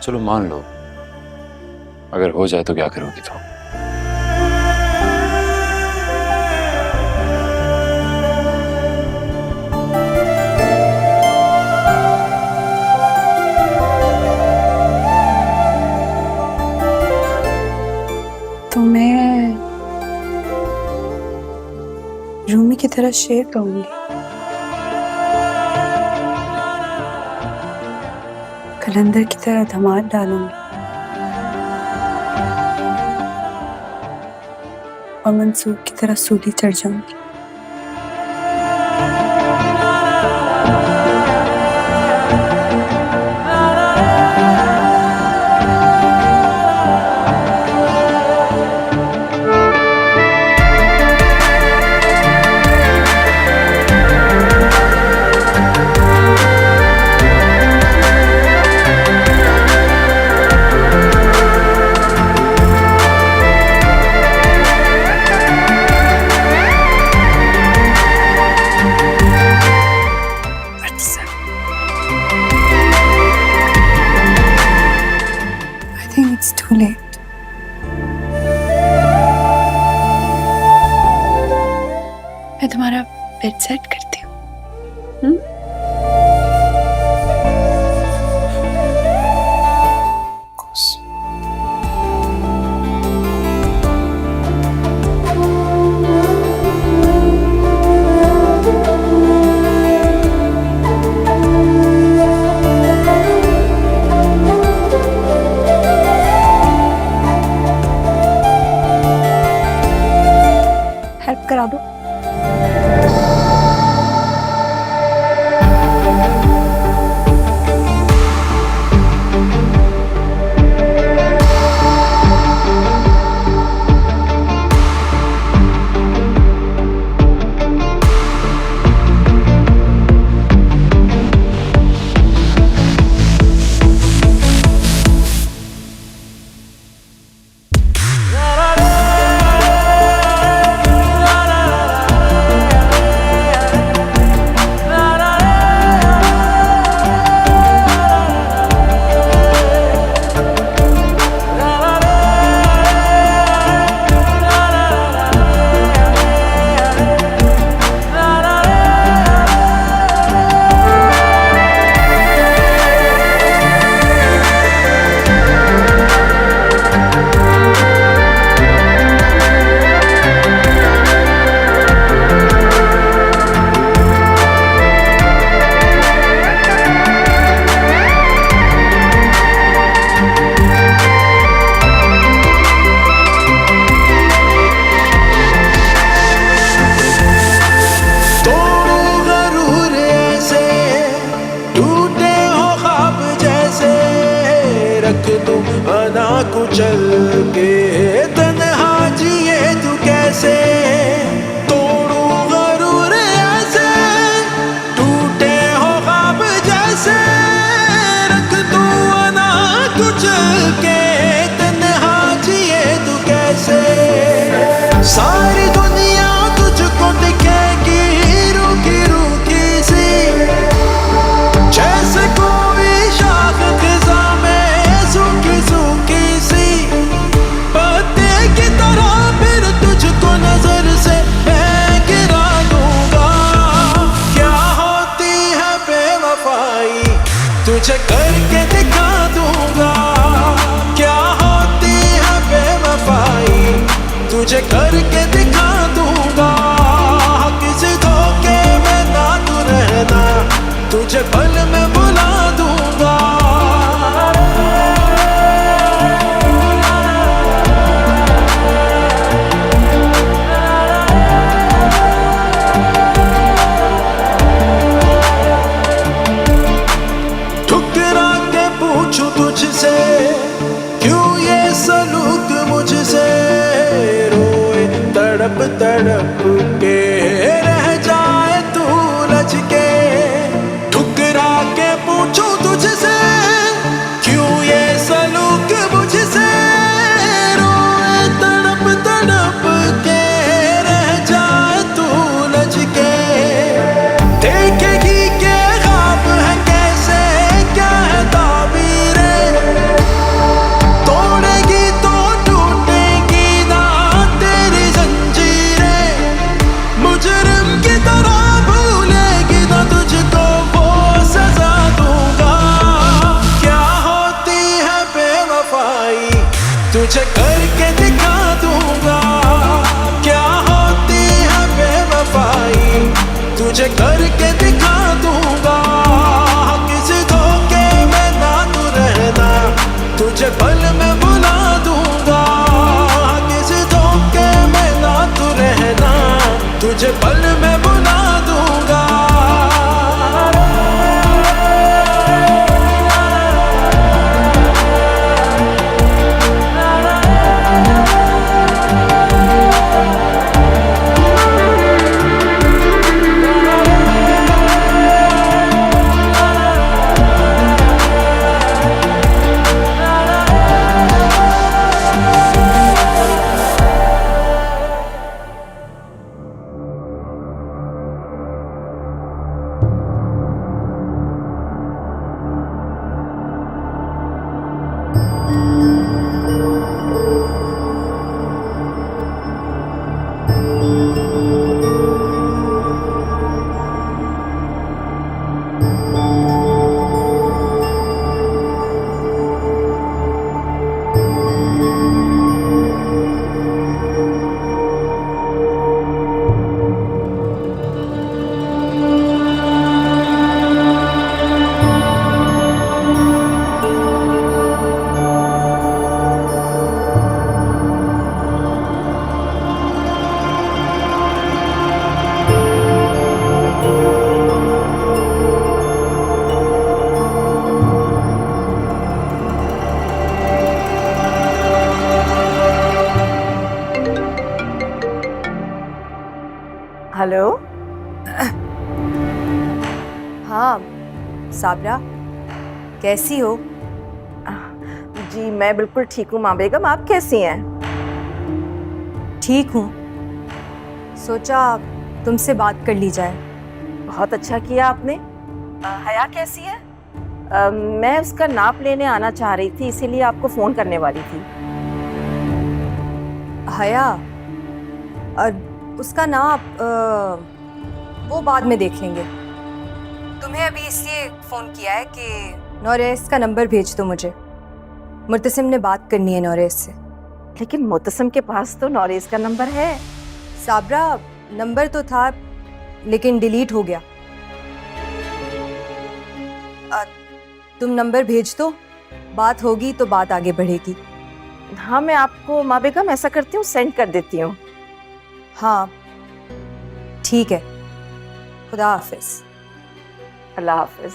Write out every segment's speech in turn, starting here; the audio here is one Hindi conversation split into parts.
चलो मान लो, अगर हो जाए तो क्या करोगी तुम? तो मैं रूमी की तरह शेर कहूंगी, कलंदर की तरह धमाल डालूंगी और मंसूर की तरह सूली चढ़ जाऊंगी। I think it's too late. मैं तुम्हारा बेड सेट करती हूँ। हेल्प करा दो। कुचल के तन्हा जिए तू कैसे, तोड़ू गरूर ऐसे, टूटे हो ख्वाब जैसे, रख तू अना कुचल के तन्हा जिए तू कैसे। सारी दुनिया तुझको दिखेगी रूखी रूखी सी, जैसे कोई शाख खिज़ा में सूखी सूखी सी, पत्ते की तरह फिर तुझको नजर से मैं गिरा दूंगा। क्या होती है बेवफाई तुझे करके दिखा दूंगा, क्या होती है बेवफाई तुझे करके दिखा दूंगा। किसी धोखे में ना तू रहना, तुझे पल में बुला दूंगा। ठुकरा के पूछूं तुझसे क्यों ये सलूक मुझसे, रोए तड़प तड़प के रह जाए तू लज के। ठुकरा के पूछूं तुझसे क्यों ये सलूक मुझसे, रोए तड़प तड़प के रह जाए तू लज के। देखेगी के ख्वाब है कैसे क्या है ताबीरे, साबरा, कैसी हो? जी मैं बिल्कुल ठीक हूँ माँ बेगम, आप कैसी हैं? ठीक हूँ। सोचा तुमसे बात कर ली जाए। बहुत अच्छा किया आपने। हया कैसी है? मैं उसका नाप लेने आना चाह रही थी, इसीलिए आपको फोन करने वाली थी। हया, उसका नाप वो बाद में देख लेंगे। तुम्हें अभी इसलिए फ़ोन किया है कि नौरेस का नंबर भेज दो मुझे। मुर्तसिम ने बात करनी है नौरेस से। लेकिन मुतसम के पास तो नौरेस का नंबर है। साबरा, नंबर तो था लेकिन डिलीट हो गया। तुम नंबर भेज दो, बात होगी तो बात आगे बढ़ेगी। हाँ मैं आपको माँ बेगम ऐसा करती हूँ, सेंड कर देती हूँ। हाँ ठीक है, खुदा हाफिज। अल्लाह हाफिज।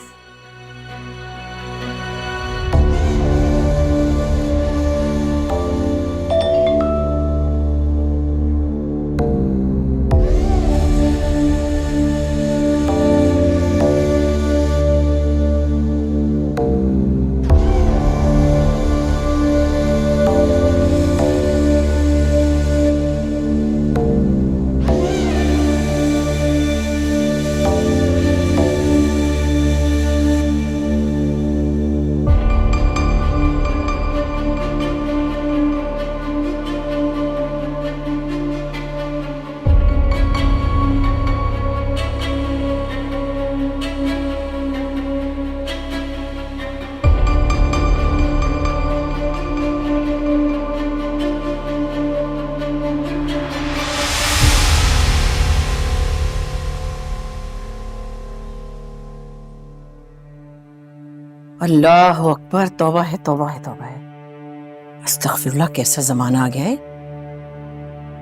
अल्लाह अकबर, तौबा है तौबा है तौबा है। अस्तगफिरुल्लाह, कैसा जमाना आ गया है।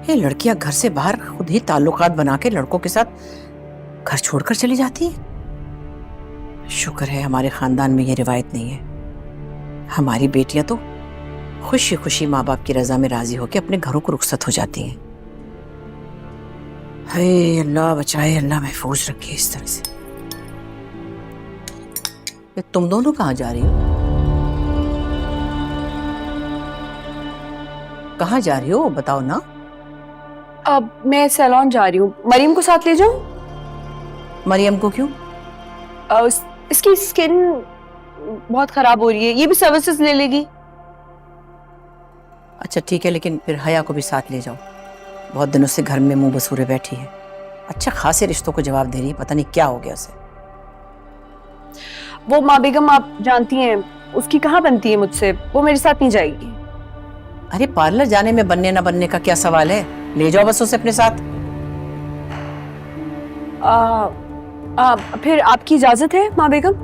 ये लड़कियां घर से बाहर खुद ही ताल्लुकात बना के लड़कों के साथ घर छोड़कर चली जाती हैं। शुक्र है हमारे खानदान में ये रिवायत नहीं है। हमारी बेटियां तो खुशी खुशी माँ बाप की रजा में राजी होकर अपने घरों को रुखसत हो जाती हैं। हाय अल्लाह बचाए, अल्लाह महफूज रखे इस तरह से। तुम दोनों कहाँ जा रही हो? कहाँ जा रही हो बताओ ना। अब मैं सैलून जा रही हूँ। मरीम को साथ ले जाऊँ? मरियम को क्यों? इसकी स्किन बहुत खराब हो रही है, ये भी सर्विसेज ले लेगी। अच्छा ठीक है, लेकिन फिर हया को भी साथ ले जाओ। बहुत दिनों से घर में मुंह बसूरे बैठी है। अच्छा खासे रिश्तों को जवाब दे रही है, पता नहीं क्या हो गया उसे। वो माँ बेगम आप जानती हैं, उसकी कहाँ बनती है मुझसे, वो मेरे साथ नहीं जाएगी। अरे पार्लर जाने में बनने ना बनने का क्या सवाल है, ले जाओ बस उसे अपने साथ। फिर आपकी इजाजत है माँ बेगम?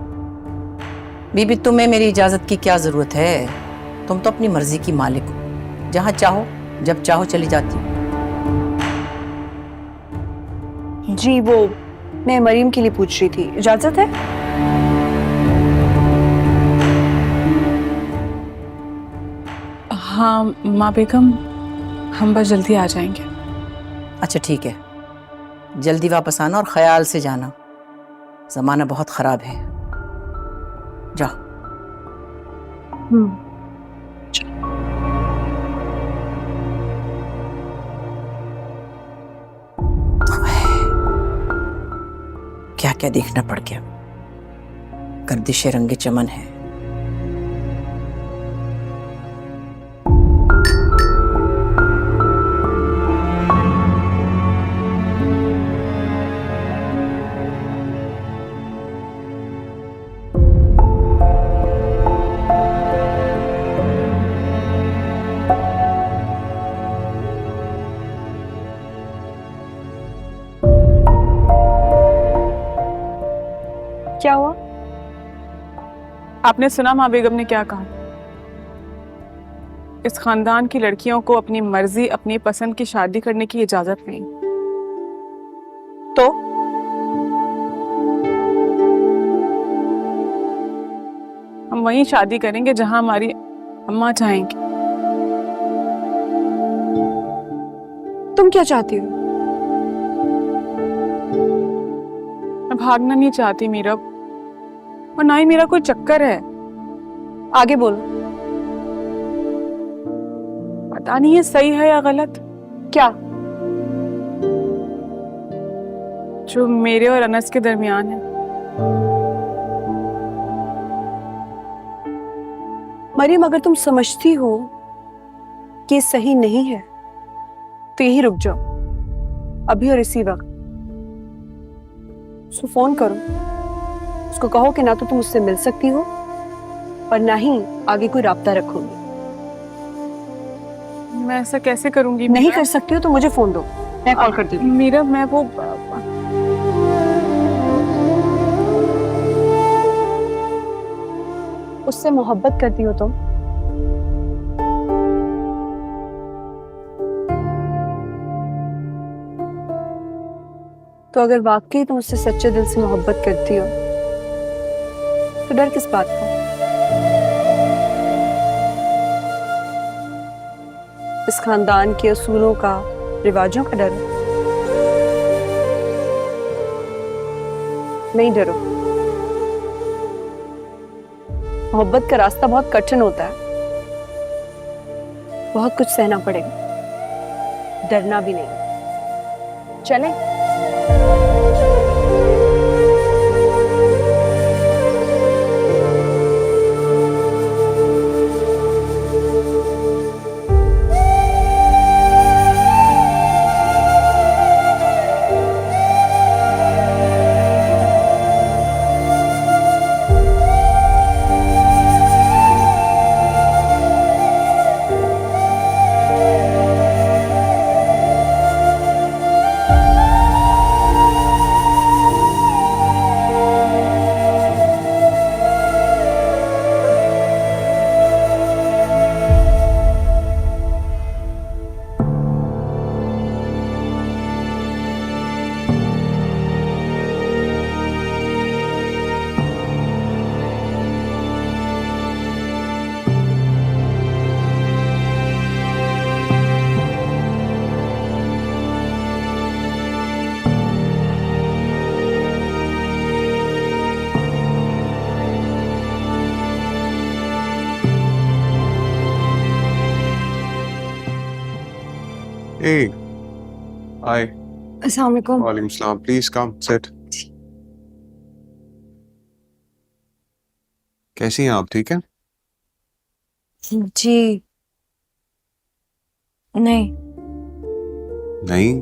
बीबी तुम्हें मेरी इजाजत की क्या जरूरत है, तुम तो अपनी मर्जी की मालिक हो। जहां चाहो जब चाहो चली जाती हो। जी वो मैं मरीम के लिए पूछ रही थी, इजाजत है? हाँ माँ बेगम, हम बस जल्दी आ जाएंगे। अच्छा ठीक है, जल्दी वापस आना और ख्याल से जाना, जमाना बहुत खराब है। जाओ। क्या क्या देखना पड़ गया, गर्दिश रंगे चमन है। क्या हुआ? आपने सुना माँ बेगम ने क्या कहा? इस खानदान की लड़कियों को अपनी मर्जी अपनी पसंद की शादी करने की इजाजत नहीं। तो हम वहीं शादी करेंगे जहां हमारी अम्मा चाहेंगी। तुम क्या चाहती हो? मैं भागना नहीं चाहती मीरा, और ना ही मेरा कोई चक्कर है। आगे बोलो। पता नहीं ये सही है या गलत, क्या? जो मेरे और अनस के दरमियान है। मरियम, अगर तुम समझती हो कि ये सही नहीं है तो यही रुक जाओ, अभी और इसी वक्त। उसको फोन करो, उसको कहो कि ना तो तुम उससे मिल सकती हो और ना ही आगे कोई राब्ता रखोगी। मैं ऐसा कैसे करूंगी? नहीं कर सकती हो तो मुझे फोन दो, मैं कॉल कर दूंगी। मीरा, मैं वो उससे मोहब्बत करती हो तुम? तो अगर वाकई तुम उससे सच्चे दिल से मोहब्बत करती हो तो डर किस बात का? इस खानदान के असूलों का, रिवाजों का डर? नहीं डरो। मोहब्बत का रास्ता बहुत कठिन होता है, बहुत कुछ सहना पड़ेगा, डरना भी नहीं। चलें? Hey, hi. अस्सलाम वालेकुम। Walaikum salam. Please come, sit. कैसी हैं आप? ठीक है? जी नहीं। नहीं,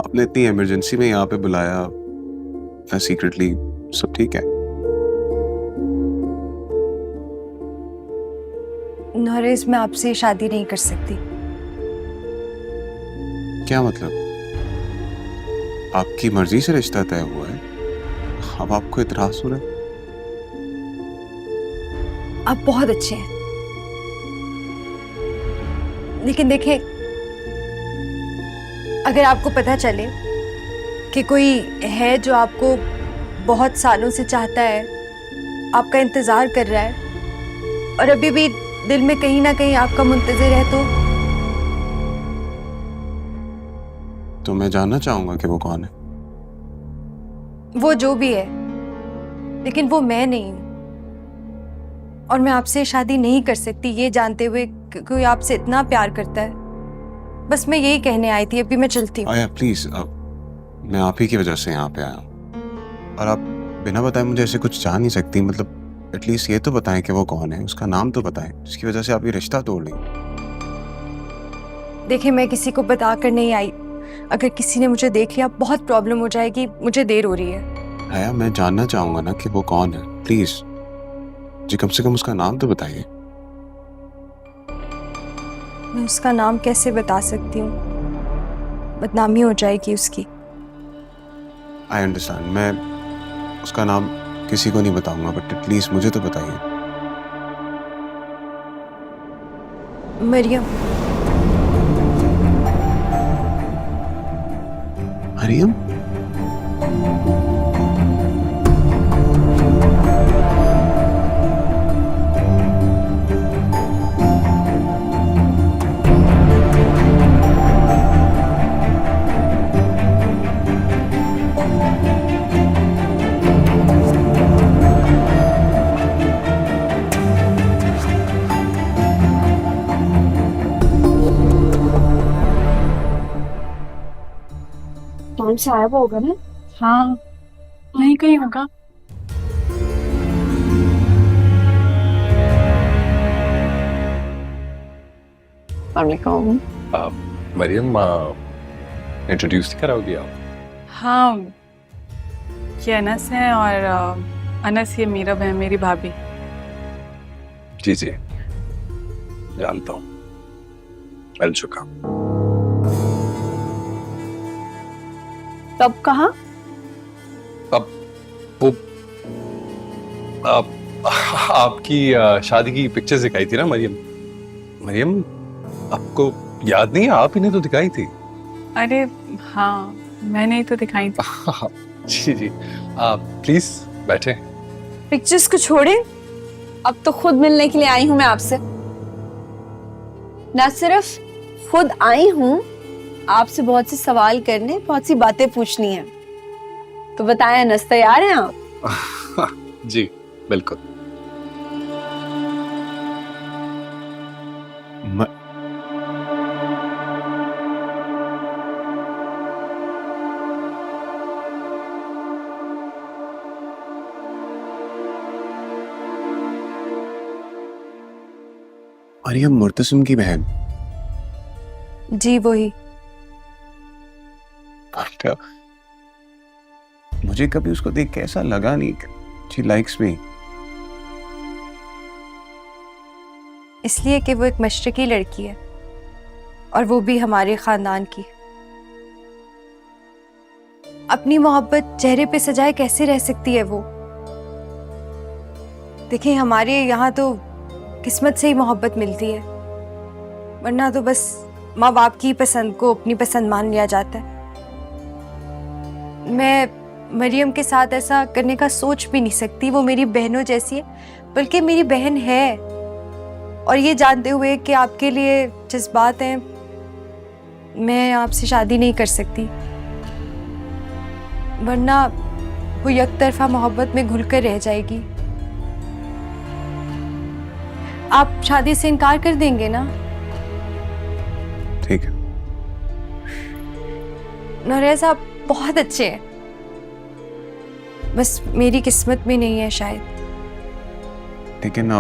आपने इतनी इमरजेंसी में यहाँ पे बुलाया, मैं सीक्रेटली, सब ठीक है? नॉरेस, मैं आपसे शादी नहीं कर सकती। क्या मतलब? आपकी मर्जी से रिश्ता तय हुआ है, अब आपको इतराज हो रहा है? आप बहुत अच्छे हैं, लेकिन देखिए, अगर आपको पता चले कि कोई है जो आपको बहुत सालों से चाहता है, आपका इंतजार कर रहा है और अभी भी दिल में कहीं ना कहीं आपका मुंतजिर है, तो मैं जानना चाहूंगा कि वो कौन है। वो जो भी है, लेकिन वो मैं नहीं हूं और मैं आपसे शादी नहीं कर सकती ये जानते हुए कि कोई आपसे इतना प्यार करता है। बस मैं यही कहने आई थी, अभी मैं चलती हूँ। आया प्लीज, अब मैं आप ही की वजह से यहाँ पे आया हूँ और आप बिना बताए मुझे ऐसे कुछ जान नहीं सकती। मतलब एटलीस्ट ये तो बताएं कि वो कौन है, उसका नाम तो बताएं जिसकी वजह से आप ये रिश्ता तोड़ ली। देखिए, मैं किसी को बता कर नहीं आई, अगर किसी ने मुझे देख लिया बहुत प्रॉब्लम हो जाएगी, मुझे देर हो रही है। आया, मैं जानना चाहूंगा ना कि वो कौन है, प्लीज जी, कम से कम उसका नाम तो बताइए। मैं उसका नाम कैसे बता सकती हूँ, बदनामी हो जाएगी उसकी। आई अंडरस्टैंड, मैं उसका नाम किसी को नहीं बताऊंगा, बट एटलीस्ट मुझे तो बताइए। मरियम। मरियम? काम से आया हुआ होगा ना? हाँ, नहीं कहीं होगा। वालेकुम। मरियम, इंट्रोड्यूस कराओगी आप? हाँ, ये अनस है और अनस ये मीरब है, मेरी भाभी। जी जी, जानता हूँ, मिल चुका। तब कहाँ? अब वो आपकी शादी की पिक्चर्स दिखाई थी ना मरियम। मरियम, आपको याद नहीं है? आप ही ने तो दिखाई थी। अरे हाँ, मैंने ही तो दिखाई थी। जी जी, प्लीज बैठे। पिक्चर्स को छोड़े, अब तो खुद मिलने के लिए आई हूँ मैं आपसे। ना सिर्फ खुद आई हूँ, आपसे बहुत से सवाल करने, बहुत सी बातें पूछनी है। तो बताएं अनस, तैयार हैं आप? जी बिल्कुल। मरियम मुर्तसिम की बहन। जी वही। बट मुझे कभी उसको देख के ऐसा लगा नहीं कि she likes me। इसलिए कि वो एक मशरकी लड़की है और वो भी हमारे खानदान की। अपनी मोहब्बत चेहरे पे सजाए कैसे रह सकती है वो? देखिए, हमारे यहाँ तो किस्मत से ही मोहब्बत मिलती है, वरना तो बस माँ बाप की पसंद को अपनी पसंद मान लिया जाता है। मैं मरियम के साथ ऐसा करने का सोच भी नहीं सकती। वो मेरी बहनों जैसी है, बल्कि मेरी बहन है। और ये जानते हुए कि आपके लिए जज्बात हैं, मैं आपसे शादी नहीं कर सकती, वरना वो एक तरफा मोहब्बत में घुलकर रह जाएगी। आप शादी से इनकार कर देंगे ना? ठीक है। नौरेज़ साहब बहुत अच्छे हैं, बस मेरी किस्मत में नहीं है शायद। लेकिन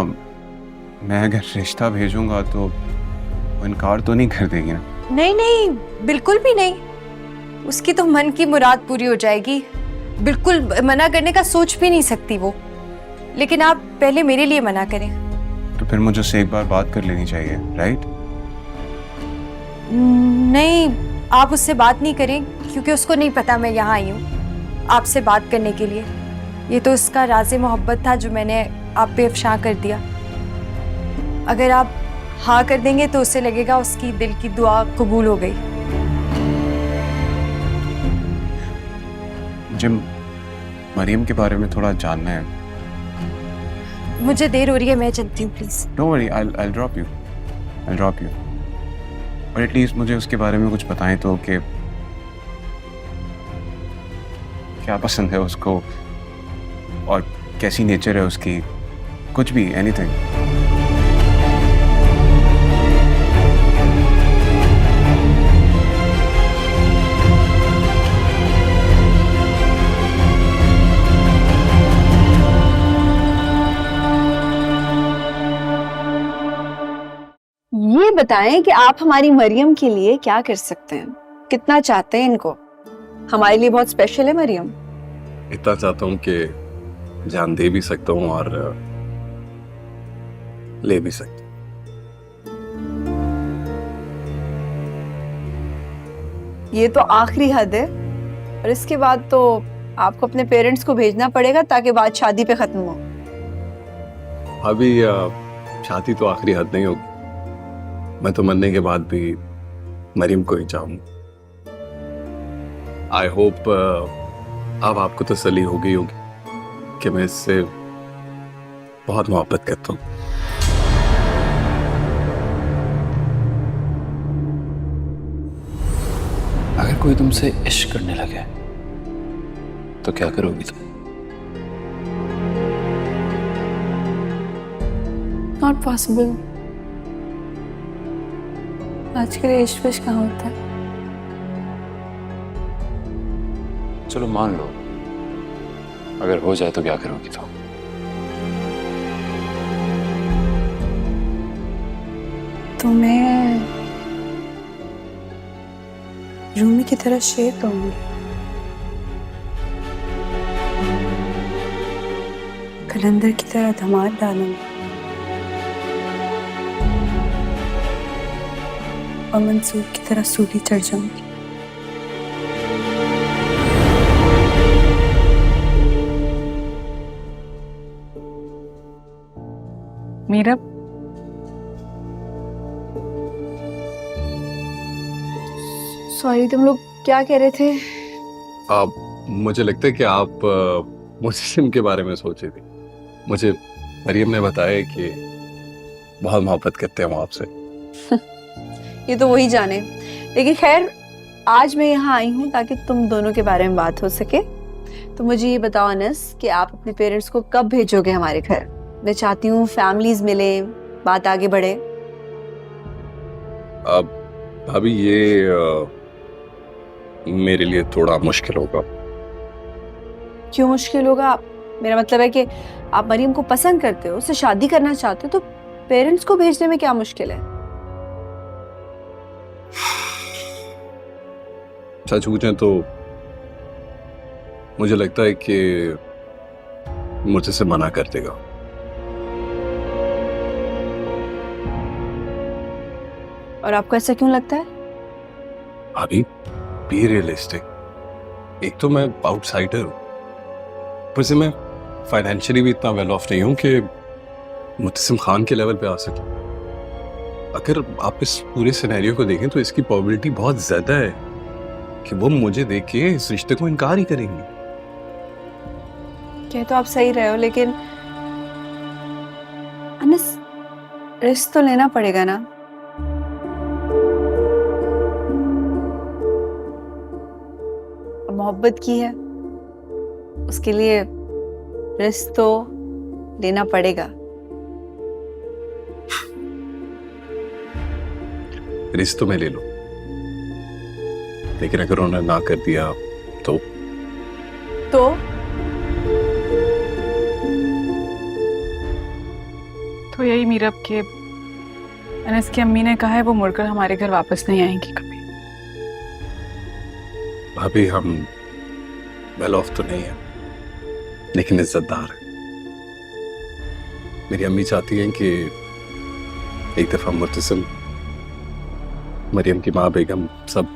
मैं अगर रिश्ता भेजूंगा तो वो इनकार तो नहीं कर देगी ना? नहीं नहीं, बिल्कुल भी नहीं। उसकी तो मन की मुराद पूरी हो जाएगी, बिल्कुल मना करने का सोच भी नहीं सकती वो। लेकिन आप पहले मेरे लिए मना करें। तो फिर मुझे उससे एक बार बात कर लेनी चाहिए, राइट? नहीं, आप उससे बात नहीं करें, क्योंकि उसको नहीं पता मैं यहाँ आई हूँ आपसे बात करने के लिए। ये तो उसका राज़े मोहब्बत था जो मैंने आप पे अफशा कर दिया। अगर आप हाँ कर देंगे तो उसे लगेगा उसकी दिल की दुआ कबूल हो गई। मुझे मरियम के बारे में थोड़ा जानना है। मुझे देर हो रही है, मैं चलती हूँ please. Don't worry, I'll drop you. I'll drop you. और एटलीस्ट मुझे उसके बारे में कुछ बताएं तो, कि क्या पसंद है उसको और कैसी नेचर है उसकी, कुछ भी, एनीथिंग। ये बताएं कि आप हमारी मरियम के लिए क्या कर सकते हैं, कितना चाहते हैं इनको? हमारे लिए बहुत स्पेशल है मरियम। इतना चाहता हूँ कि जान दे भी सकता हूँ और ले भी सकता हूँ। ये तो आखिरी हद है, और इसके बाद तो आपको अपने पेरेंट्स को भेजना पड़ेगा ताकि बात शादी पे खत्म हो। अभी शादी तो आखिरी हद नहीं होगी। मैं तो मरने के बाद भी मरियम को ही चाहूंगा। आई होप अब आपको तसल्ली हो गई होगी कि मैं इससे बहुत मोहब्बत करता हूँ। अगर कोई तुमसे इश्क करने लगे तो क्या करोगी तुम? Not possible. आज के लिए इश्क विश्क कहाँ होता है? चलो मान लो, अगर हो जाए तो क्या करोगी? तो मैं रूमी की तरह शेर कहूंगी, कलंदर की तरह धमाल डालूंगी और मंसूर की तरह सूली चढ़ जाऊंगी। मीरा, सॉरी, तुम लोग क्या कह रहे थे? आप, मुझे लगता है कि आप मुझसे के बारे में सोच रही थी। मुझे मरियम ने बताया कि बहुत मोहब्बत करते हैं वो आपसे। ये तो वही जाने, लेकिन खैर आज मैं यहाँ आई हूँ ताकि तुम दोनों के बारे में बात हो सके। तो मुझे ये बताओ अनस कि आप अपने पेरेंट्स को कब भेजोगे हमारे घर? मैं चाहती हूँ फैमिलीज मिले, बात आगे बढ़े। अब अभी ये मेरे लिए थोड़ा मुश्किल होगा। क्यों मुश्किल होगा? मेरा मतलब है कि आप मरियम को पसंद करते हो, उससे शादी करना चाहते हो, तो पेरेंट्स को भेजने में क्या मुश्किल है? सच पूछें तो मुझे लगता है कि मुझे से मना कर देगा। और आपको ऐसा क्यों लगता है? अभी बी रियलिस्टिक। एक तो मैं आउटसाइडर हूँ, ऊपर से मैं फाइनेंशियली भी इतना वेल ऑफ नहीं हूँ कि मुतसिम खान के लेवल पे आ सकूं। अगर आप इस पूरे सिनेरियो को देखें तो इसकी प्रोबेबिलिटी बहुत ज्यादा है कि वो मुझे देख के इस रिश्ते को इनकार ही करेंगी। कह तो आप सही रहे हो, लेकिन अनस रिस्क तो लेना पड़ेगा ना। मोहब्बत की है, उसके लिए रिस्क तो लेना पड़ेगा। रिस्क तो मैं ले लूं, लेकिन अगर उन्होंने ना कर दिया तो तो यही मीरा के अनस की अम्मी ने कहा है वो मुड़कर हमारे घर वापस नहीं आएंगी कभी। भाभी हम वेल ऑफ तो नहीं है, लेकिन इज्जतदार है। मेरी अम्मी चाहती हैं कि एक दफा मुतसिम, मरियम की माँ, बेगम सब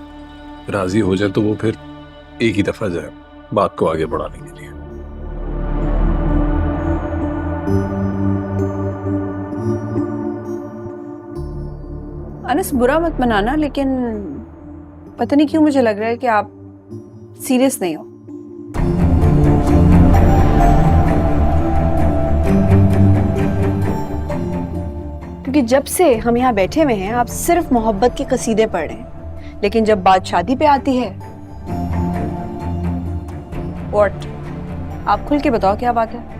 राजी हो जाए तो वो फिर एक ही दफा जाए बात को आगे बढ़ाने के लिए। अनस बुरा मत मनाना, लेकिन पता नहीं क्यों मुझे लग रहा है कि आप सीरियस नहीं हो। क्योंकि जब से हम यहाँ बैठे हुए हैं आप सिर्फ मोहब्बत के कसीदे पढ़ रहे हैं, लेकिन जब बात शादी पे आती है, व्हाट? आप खुल के बताओ क्या बात है?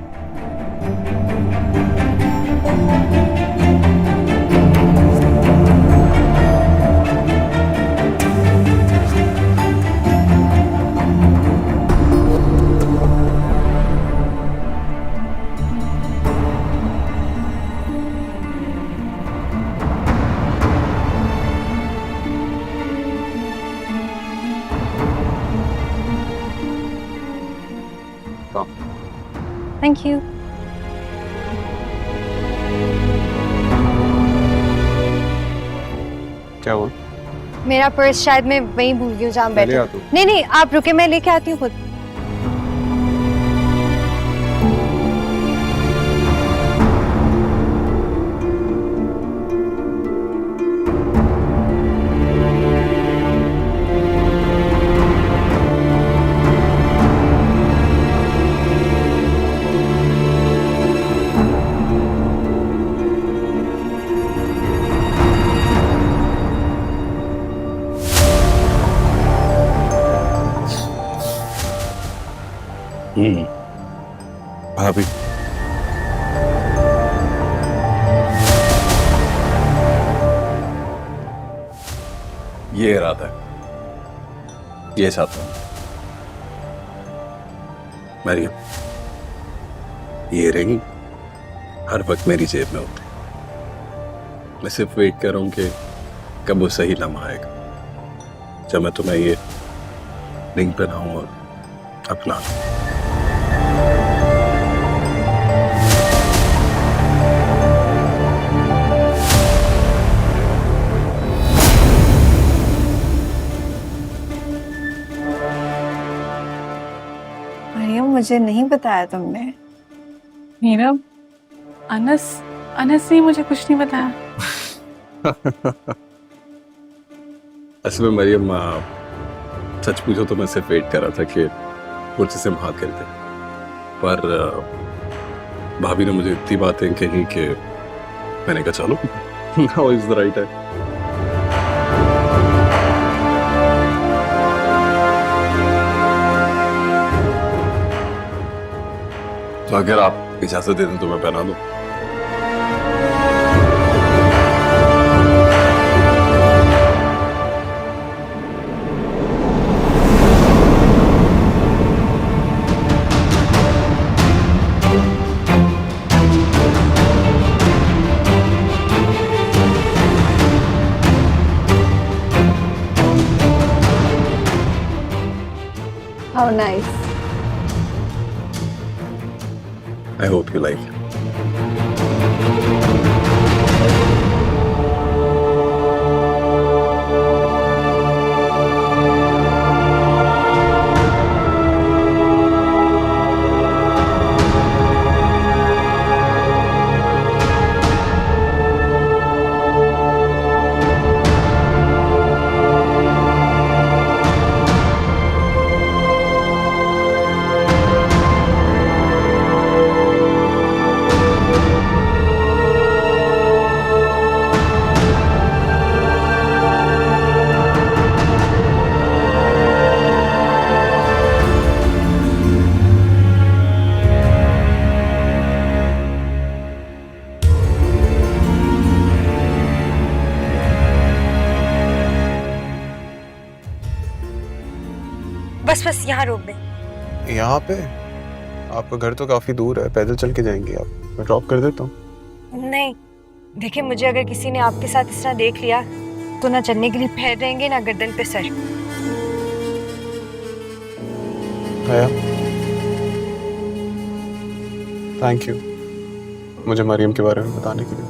Thank you. क्या हुआ? मेरा पर्स शायद मैं वहीं भूल गई हूँ जहाँ पहले बैठे। आ तू। नहीं नहीं, आप रुके, मैं लेके आती हूँ खुद। भाभी, ये इरादा है, ये चाहता हूँ। मरियम, ये रिंग हर वक्त मेरी जेब में होती। मैं सिर्फ वेट कर रहा हूँ कि कब वो सही लम्हा आएगा जब मैं तुम्हें ये रिंग पहनाऊं और अपना लूं। मरियम, मुझे नहीं बताया तुमने। मीरा, अनस ने मुझे कुछ नहीं बताया। असल में मरियम, सच पूछो तो मैं सिर्फ वेट कर रहा था कि मुझसे बात करते, पर भाभी ने मुझे इतनी बातें कही कि मैंने कहा चलो now is the right time. तो अगर आप इजाजत दे दें तो मैं पहना दूं। How nice. I hope you like it. बस यहाँ रोक दे। यहाँ पे? आपका घर तो काफी दूर है, पैदल चल के जाएंगे आप? मैं ड्रॉप कर देता हूँ। नहीं, देखिए मुझे अगर किसी ने आपके साथ इस तरह देख लिया तो ना चलने के लिए पैर रहेंगे ना गर्दन पे सर। हया, थैंक यू मुझे मरियम के बारे में बताने के लिए।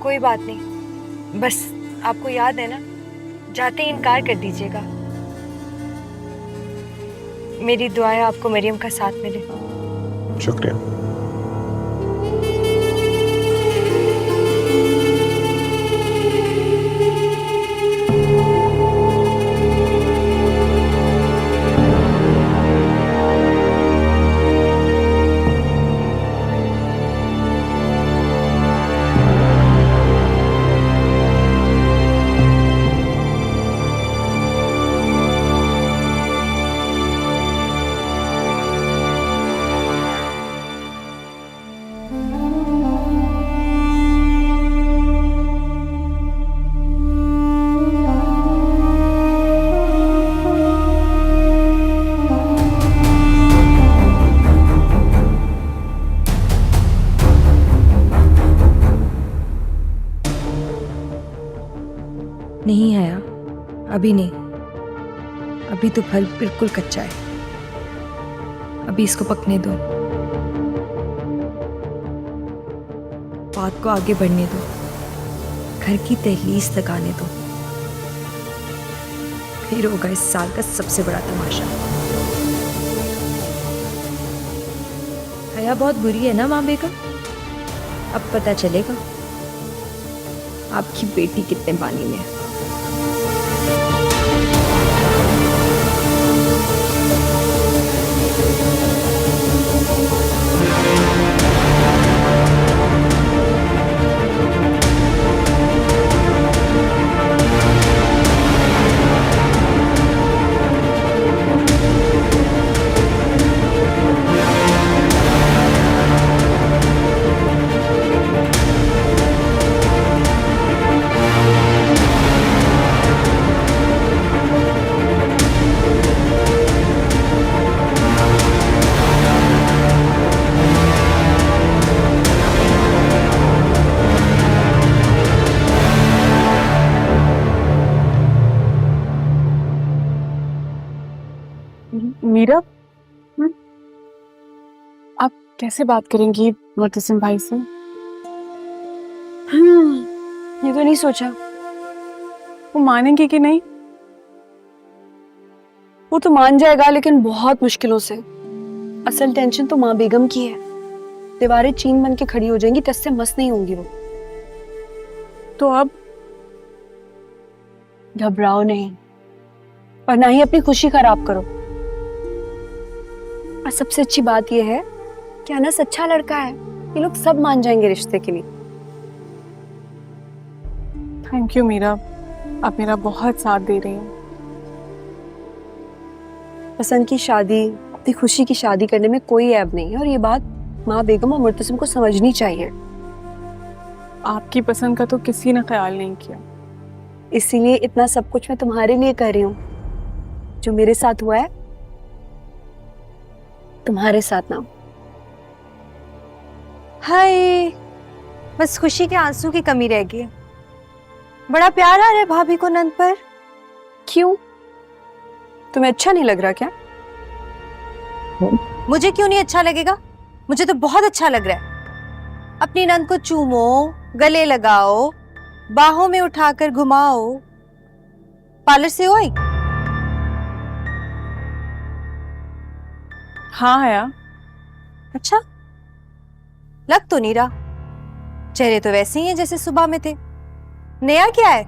कोई बात नहीं, बस आपको याद है ना, जाते ही इनकार कर दीजिएगा। मेरी दुआएं आपको मरियम का साथ मिले। शुक्रिया। नहीं हया, अभी नहीं, अभी तो फल बिल्कुल कच्चा है, अभी इसको पकने दो, बात को आगे बढ़ने दो, घर की दहलीज तक आने दो, फिर होगा इस साल का सबसे बड़ा तमाशा। हया बहुत बुरी है ना माँ बेगम? अब पता चलेगा आपकी बेटी कितने पानी में है। मीरा, आप कैसे बात करेंगी मुतसिम भाई से? ये तो नहीं सोचा। वो मानेंगे कि नहीं? वो तो मान जाएगा, लेकिन बहुत मुश्किलों से। असल टेंशन तो माँ बेगम की है। दीवारें चीन बन के खड़ी हो जाएंगी, टस से मस नहीं होंगी वो। तो अब घबराओ नहीं, और ना ही अपनी खुशी खराब करो। और सबसे अच्छी बात यह है कि अनस अच्छा लड़का है, ये लोग सब मान जाएंगे रिश्ते के लिए। थैंक यू मीरा, आप मेरा बहुत साथ दे रही हैं। पसंद की शादी, अपनी खुशी की शादी करने में कोई ऐब नहीं है, और ये बात माँ बेगम और मुर्तसिम को समझनी चाहिए। आपकी पसंद का तो किसी ने ख्याल नहीं किया। इसीलिए इतना सब कुछ मैं तुम्हारे लिए कर रही हूँ। जो मेरे साथ हुआ है, तुम्हारे साथ ना। हाय, बस खुशी के आंसू की कमी रह गई है। बड़ा प्यार आ रहा है भाभी को नंद पर। क्यों, तुम्हें अच्छा नहीं लग रहा क्या? मुझे क्यों नहीं अच्छा लगेगा? मुझे तो बहुत अच्छा लग रहा है। अपनी नंद को चूमो, गले लगाओ, बाहों में उठाकर घुमाओ। पार्लर से हो आई? हाँ हया। अच्छा, लग तो नहीं रहा। चेहरे तो वैसे ही हैं जैसे सुबह में थे। नया क्या है?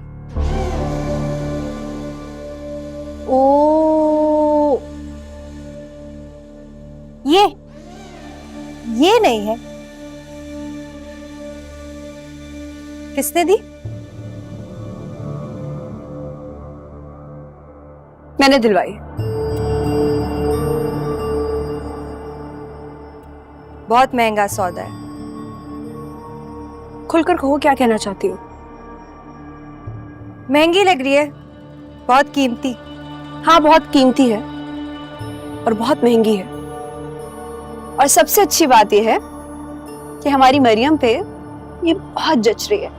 ओ, ये नहीं है। किसने दी? मैंने दिलवाई। बहुत महंगा सौदा है। खुलकर कहो, क्या कहना चाहती हो? महंगी लग रही है, बहुत कीमती। हाँ, बहुत कीमती है और बहुत महंगी है। और सबसे अच्छी बात यह है कि हमारी मरियम पे ये बहुत जच रही है।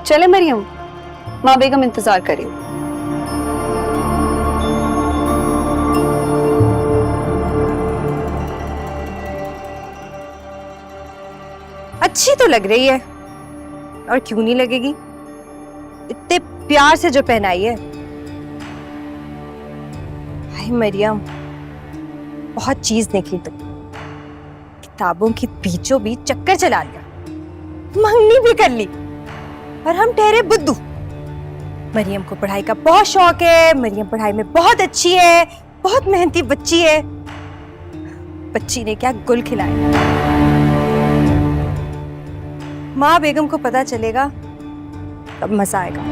चले मरियम, माँ बेगम इंतजार करें। अच्छी तो लग रही है, और क्यों नहीं लगेगी? इतने प्यार से जो पहनाई है। हाय मरियम, बहुत चीज निकली तुम। किताबों की बीचों बीच चक्कर चला लिया, मंगनी भी कर ली, और हम ठहरे बुद्धू। मरियम को पढ़ाई का बहुत शौक है, मरियम पढ़ाई में बहुत अच्छी है, बहुत मेहनती बच्ची है। बच्ची ने क्या गुल खिलाया। माँ बेगम को पता चलेगा तब मजा आएगा।